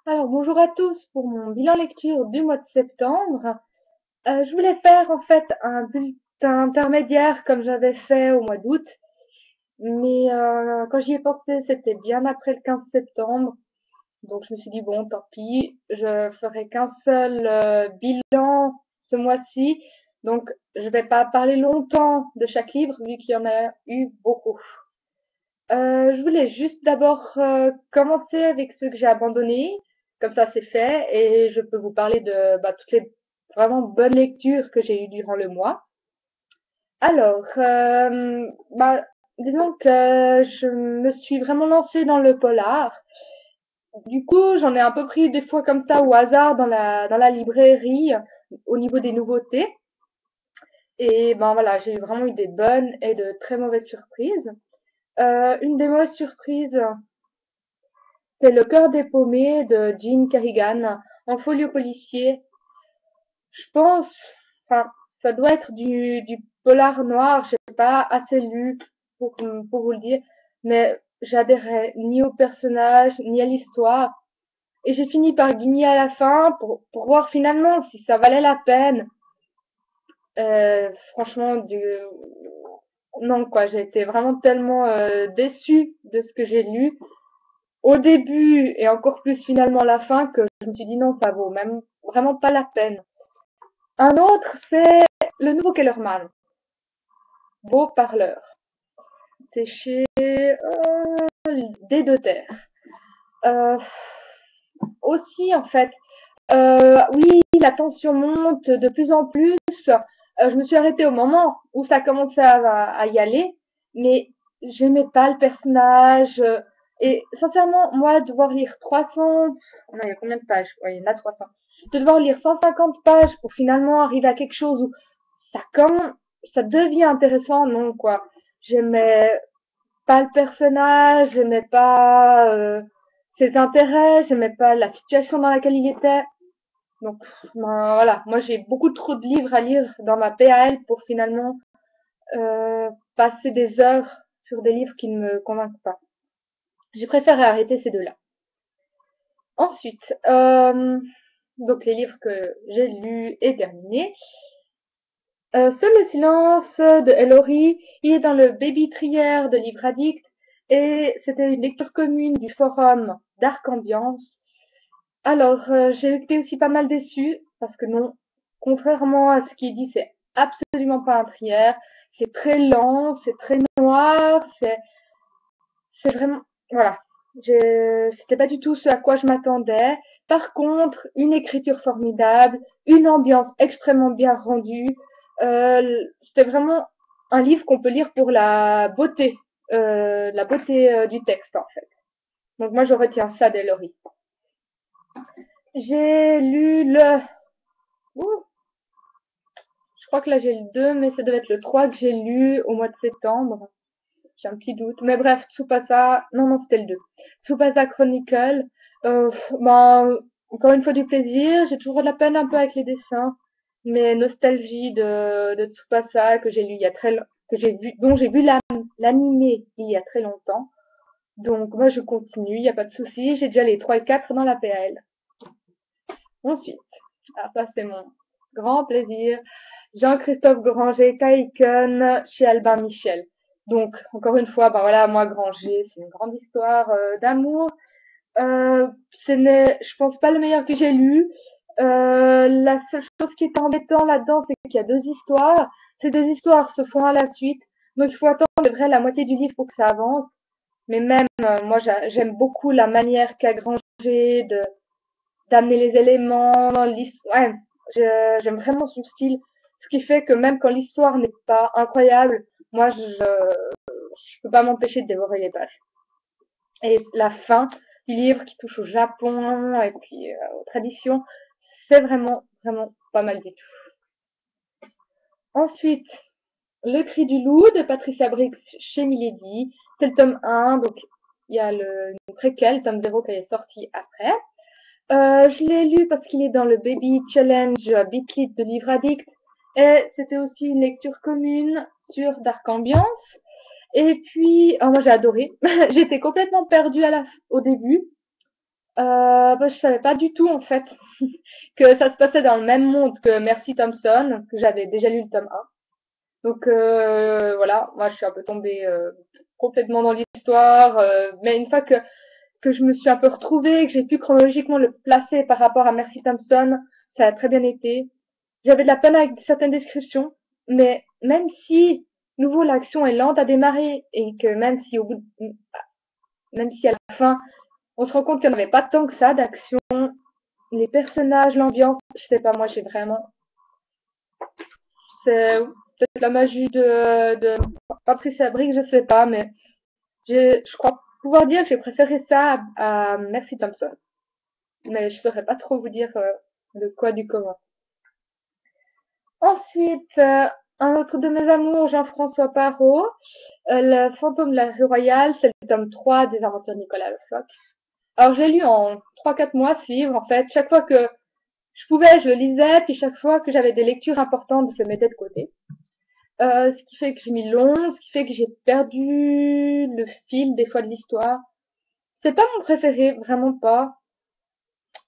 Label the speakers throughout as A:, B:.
A: Alors, bonjour à tous pour mon bilan lecture du mois de septembre. Je voulais faire en fait un bulletin intermédiaire comme j'avais fait au mois d'août, mais quand j'y ai pensé, c'était bien après le 15 septembre. Donc je me suis dit, bon, tant pis, je ferai qu'un seul bilan ce mois-ci. Donc je vais pas parler longtemps de chaque livre vu qu'il y en a eu beaucoup. Je voulais juste d'abord commencer avec ceux que j'ai abandonnés, comme ça c'est fait, et je peux vous parler de toutes les vraiment bonnes lectures que j'ai eues durant le mois. Alors, disons que je me suis vraiment lancée dans le polar. Du coup, j'en ai un peu pris des fois comme ça au hasard dans la librairie au niveau des nouveautés. Et ben voilà, j'ai vraiment eu des bonnes et de très mauvaises surprises. Une des mauvaises surprises, c'est Le cœur des paumés de Jean Kerrigan en folio policier. Je pense, enfin, ça doit être du polar noir. J'ai pas assez lu pour vous le dire, mais j'adhérais ni au personnage ni à l'histoire. Et j'ai fini par guigner à la fin pour voir finalement si ça valait la peine. Franchement, non quoi, j'ai été vraiment tellement déçue de ce que j'ai lu au début et encore plus finalement à la fin que je me suis dit non, ça vaut même vraiment pas la peine. Un autre, c'est Le Nouveau Kellerman, Beau Parleur. C'est chez Des Deux Terres. Euh, Aussi, en fait, oui, la tension monte de plus en plus. Je me suis arrêtée au moment où ça commençait à y aller, mais j'aimais pas le personnage. Et sincèrement, moi, devoir lire 300, non, il y a combien de pages? Ouais, il y en a 300. De devoir lire 150 pages pour finalement arriver à quelque chose où ça commence, ça devient intéressant, non, quoi. J'aimais pas le personnage, j'aimais pas ses intérêts, j'aimais pas la situation dans laquelle il était. Donc voilà, moi j'ai beaucoup trop de livres à lire dans ma PAL pour finalement passer des heures sur des livres qui ne me convainquent pas. J'ai préféré arrêter ces deux-là. Ensuite, donc les livres que j'ai lus et terminés. Seul le silence de Ellory, il est dans le Baby Trière de Livre Addict et c'était une lecture commune du forum d'Arc Ambiance. Alors, j'ai été aussi pas mal déçue parce que non, contrairement à ce qui est dit, c'est absolument pas un trière. C'est très lent, c'est très noir, c'est vraiment, voilà. C'était pas du tout ce à quoi je m'attendais. Par contre, une écriture formidable, une ambiance extrêmement bien rendue. C'était vraiment un livre qu'on peut lire pour la beauté du texte en fait. Donc moi je retiens ça d'Ellory. J'ai lu ouh, je crois que là j'ai le 2, mais ça devait être le 3 que j'ai lu au mois de septembre. J'ai un petit doute. Mais bref, Tsubasa, non, c'était le 2. Tsubasa Chronicle, ben, encore une fois du plaisir. J'ai toujours de la peine un peu avec les dessins, mais nostalgie de Tsubasa que j'ai lu il y a que j'ai vu, dont j'ai vu l'animé il y a très longtemps. Donc, moi, je continue, il n'y a pas de souci. J'ai déjà les 3 et 4 dans la PL. Ensuite, ça, c'est mon grand plaisir. Jean-Christophe Granger, Taïken, chez Albin Michel. Donc, encore une fois, ben voilà, moi, Granger, c'est une grande histoire d'amour. Ce n'est, je pense, pas le meilleur que j'ai lu. La seule chose qui est embêtant là-dedans, c'est qu'il y a deux histoires. Ces deux histoires se font à la suite. Donc, il faut attendre, c'est vrai, la moitié du livre pour que ça avance. Mais même, moi, j'aime beaucoup la manière qu'a Granger d'amener les éléments dans l'histoire. Ouais, j'aime vraiment son style. Ce qui fait que même quand l'histoire n'est pas incroyable, moi, je peux pas m'empêcher de dévorer les pages. Et la fin du livre qui touche au Japon et puis aux traditions, c'est vraiment, vraiment pas mal du tout. Ensuite, Le Cri du Loup de Patricia Briggs chez Milady. C'est le tome 1, donc il y a le préquel, tome 0 qui est sorti après. Je l'ai lu parce qu'il est dans le Baby Challenge Bitlit de Livre Addict et c'était aussi une lecture commune sur Dark Ambiance. Et puis, moi j'ai adoré. J'étais complètement perdue au début. Bah, je savais pas du tout en fait que ça se passait dans le même monde que Merci Thompson, que j'avais déjà lu le tome 1. Donc voilà, moi je suis un peu tombée complètement dans l'histoire, mais une fois que je me suis un peu retrouvée, que j'ai pu chronologiquement le placer par rapport à Merci Thompson, ça a très bien été. J'avais de la peine avec certaines descriptions, mais même si, nouveau, l'action est lente à démarrer et que même si même si à la fin, on se rend compte qu'il n'y en avait pas tant que ça d'action, les personnages, l'ambiance, je sais pas, moi j'ai vraiment, c'est peut-être la magie de Patricia Brick, je sais pas, mais je crois pouvoir dire que j'ai préféré ça à Merci Thompson. Mais je saurais pas trop vous dire le quoi du comment. Ensuite, un autre de mes amours, Jean-François Parot, Le fantôme de la rue Royale, c'est le tome 3 des aventures de Nicolas Le Floch. Alors, je l'ai lu en 3-4 mois, ce livre, en fait. Chaque fois que je pouvais, je le lisais, puis chaque fois que j'avais des lectures importantes, je le mettais de côté. Ce qui fait que j'ai mis long, ce qui fait que j'ai perdu le fil des fois de l'histoire. C'est pas mon préféré, vraiment pas.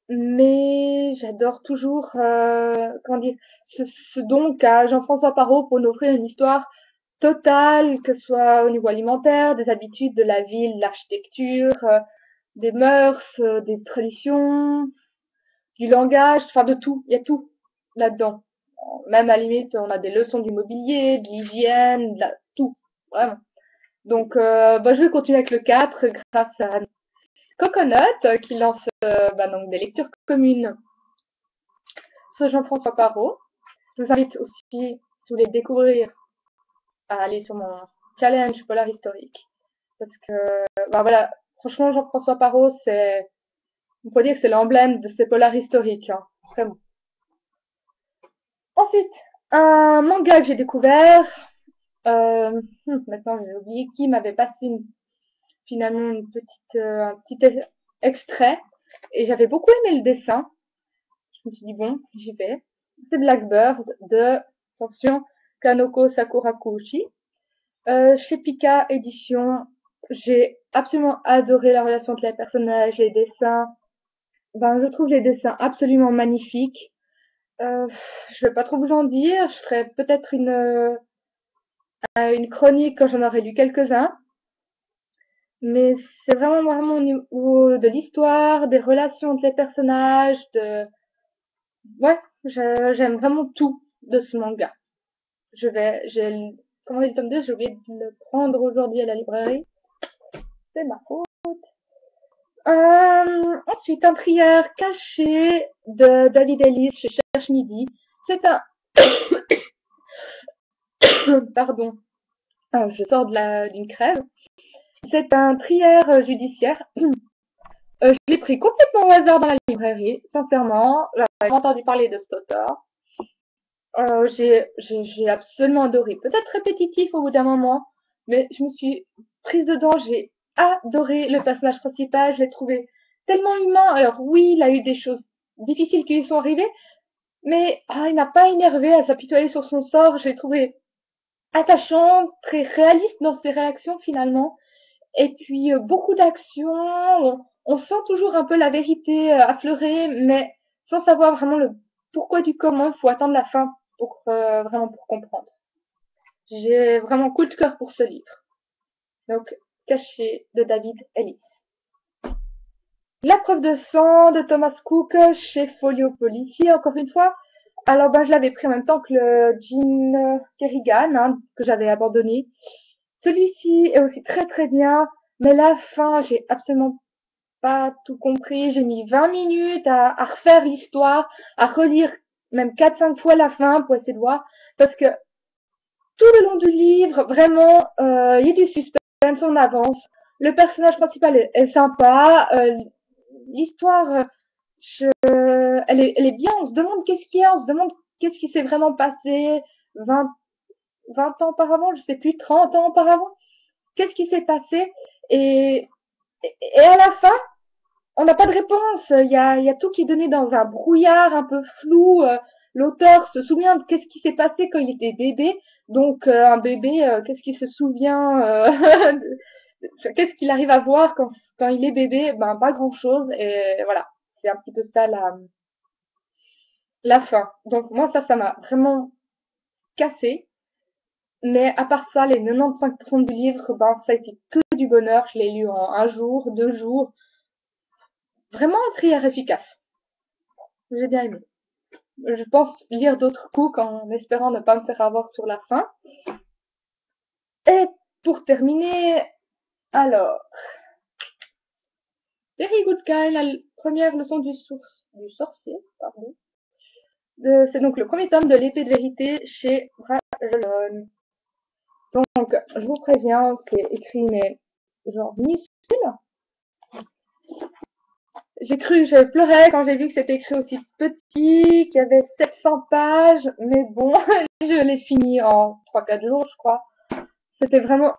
A: Mais j'adore toujours, comment dire, ce don qu'a Jean-François Parot pour nous offrir une histoire totale, que ce soit au niveau alimentaire, des habitudes de la ville, l'architecture, des mœurs, des traditions, du langage, enfin de tout. Il y a tout là-dedans. Même à la limite, on a des leçons du mobilier, de l'hygiène, tout, vraiment. Donc, bah, je vais continuer avec le 4 grâce à Coconut qui lance bah, donc des lectures communes sur Jean-François Parot. Je vous invite aussi, si vous voulez découvrir, à aller sur mon challenge polar historique. Parce que, bah voilà, franchement, Jean-François Parot, on peut dire que c'est l'emblème de ces polars historiques, hein, vraiment. Ensuite, un manga que j'ai découvert, maintenant j'ai oublié qui m'avait passé finalement un petit extrait, et j'avais beaucoup aimé le dessin. Je me suis dit, bon, j'y vais. C'est Blackbird de, attention, Kanoko Sakurakuchi. Chez Pika Édition, j'ai absolument adoré la relation entre les personnages, les dessins. Ben, je trouve les dessins absolument magnifiques. Euh, je vais pas trop vous en dire. Je ferai peut-être une chronique quand j'en aurai lu quelques-uns. Mais c'est vraiment au niveau de l'histoire, des relations entre les personnages, ouais, j'aime vraiment tout de ce manga. J'ai commandé le tome 2, j'ai oublié de le prendre aujourd'hui à la librairie. C'est ma faute. Ensuite, un prière caché de David Ellis chez Cherche Midi. C'est un, pardon, je sors d'une crève. C'est un trière judiciaire. Je l'ai pris complètement au hasard dans la librairie, sincèrement. J'avais entendu parler de cet auteur. J'ai absolument adoré. Peut-être répétitif au bout d'un moment, mais je me suis prise dedans. J'ai adoré le personnage principal. Je l'ai trouvé tellement humain. Alors oui, il a eu des choses difficiles qui lui sont arrivées, mais il m'a pas énervé à s'apitoyer sur son sort. Je l'ai trouvé attachant, très réaliste dans ses réactions finalement. Et puis beaucoup d'action. On sent toujours un peu la vérité affleurer, mais sans savoir vraiment le pourquoi du comment. Il faut attendre la fin pour vraiment pour comprendre. J'ai vraiment coup de cœur pour ce livre. Donc, Caché de David Ellis. La preuve de sang de Thomas Cook chez Folio Policier, encore une fois. Alors, ben, je l'avais pris en même temps que le Jean Kerrigan, hein, que j'avais abandonné. Celui-ci est aussi très très bien, mais la fin, j'ai absolument pas tout compris. J'ai mis 20 minutes à refaire l'histoire, à relire même 4-5 fois la fin pour essayer de voir. Parce que tout le long du livre, vraiment, il y a du suspense, on avance. Le personnage principal est sympa. L'histoire, elle est bien. On se demande qu'est-ce qu'il y a, on se demande qu'est-ce qui s'est vraiment passé 20, 20 ans auparavant, je sais plus, 30 ans auparavant. Qu'est-ce qui s'est passé et, et à la fin, on n'a pas de réponse. Il y a tout qui est donné dans un brouillard un peu flou. L'auteur se souvient de qu'est-ce qui s'est passé quand il était bébé. Donc un bébé, qu'est-ce qu'il se souvient qu'est-ce qu'il arrive à voir quand il est bébé? Ben, pas grand-chose. Et voilà, c'est un petit peu ça la fin. Donc moi, ça m'a vraiment cassé. Mais à part ça, les 95% du livre, ben, ça a été que du bonheur. Je l'ai lu en un jour, 2 jours. Vraiment un thriller efficace. J'ai bien aimé. Je pense lire d'autres coups en espérant ne pas me faire avoir sur la fin. Et pour terminer, alors, Very Good Guy, la première leçon du sorcier, pardon. C'est donc le premier tome de l'épée de vérité chez Bragelonne. Donc, je vous préviens, c'est écrit, mais genre minuscule. Je pleurais quand j'ai vu que c'était écrit aussi petit, qu'il y avait 700 pages, mais bon, je l'ai fini en 3-4 jours, je crois. C'était vraiment,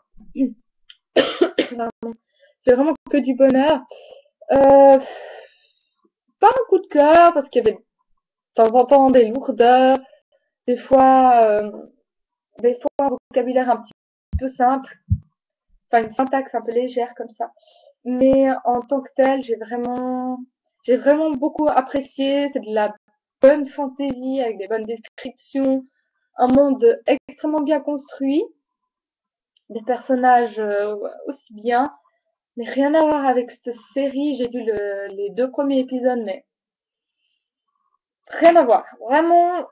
A: c'est vraiment que du bonheur. Euh, Pas un coup de cœur, parce qu'il y avait de temps en temps des lourdeurs, des fois, un vocabulaire un petit peu simple, enfin une syntaxe un peu légère comme ça. Mais en tant que tel, j'ai vraiment beaucoup apprécié. C'est de la bonne fantaisie avec des bonnes descriptions, un monde extrêmement bien construit, des personnages aussi bien, mais rien à voir avec cette série. J'ai vu les 2 premiers épisodes, mais rien à voir. Vraiment,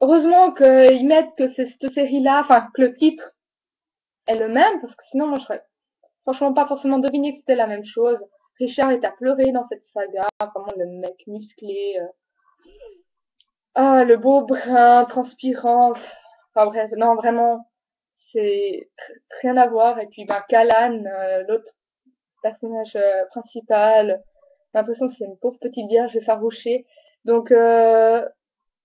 A: heureusement qu'ils mettent que c'est cette série-là, enfin que le titre est le même, parce que sinon moi je serais franchement pas forcément deviné que c'était la même chose. Richard est à pleurer dans cette saga, vraiment le mec musclé, le beau brun, transpirant, enfin bref, non vraiment, c'est rien à voir. Et puis ben Callan, l'autre personnage principal, j'ai l'impression que c'est une pauvre petite vierge effarouchée. Donc le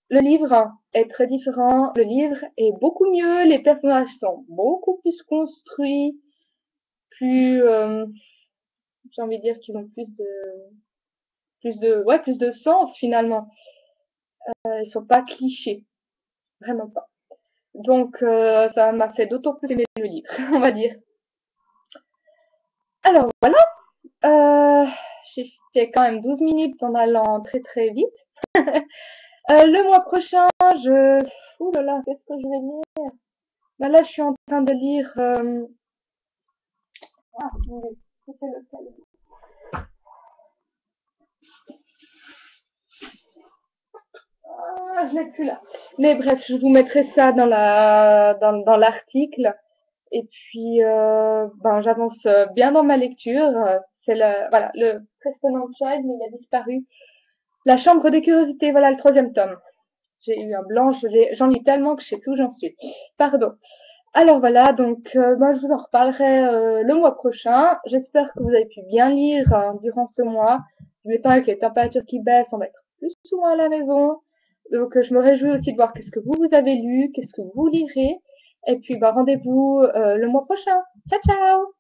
A: livre est très différent, le livre est beaucoup mieux, les personnages sont beaucoup plus construits, plus, j'ai envie de dire qu'ils ont plus de sens finalement. Ils sont pas clichés, vraiment pas. Donc ça m'a fait d'autant plus aimer le livre, on va dire. Alors voilà, j'ai fait quand même 12 minutes en allant très très vite. Le mois prochain, ouh là là, qu'est-ce que je vais lire? Ben là, je suis en train de lire. Ah, attendez, c'est lequel? Ah, je l'ai plus là. Mais bref, je vous mettrai ça dans l'article. Et puis, ben, j'avance bien dans ma lecture. C'est voilà, le Preston Child, mais il a disparu. La Chambre des curiosités, voilà le 3e tome. J'ai eu un blanc, j'en lis tellement que je sais plus où j'en suis. Pardon. Alors voilà, donc ben, je vous en reparlerai le mois prochain. J'espère que vous avez pu bien lire durant ce mois. Du temps avec les températures qui baissent, on va être plus souvent à la maison. Donc je me réjouis aussi de voir qu'est-ce que vous avez lu, qu'est-ce que vous lirez. Et puis ben, rendez-vous le mois prochain. Ciao ciao!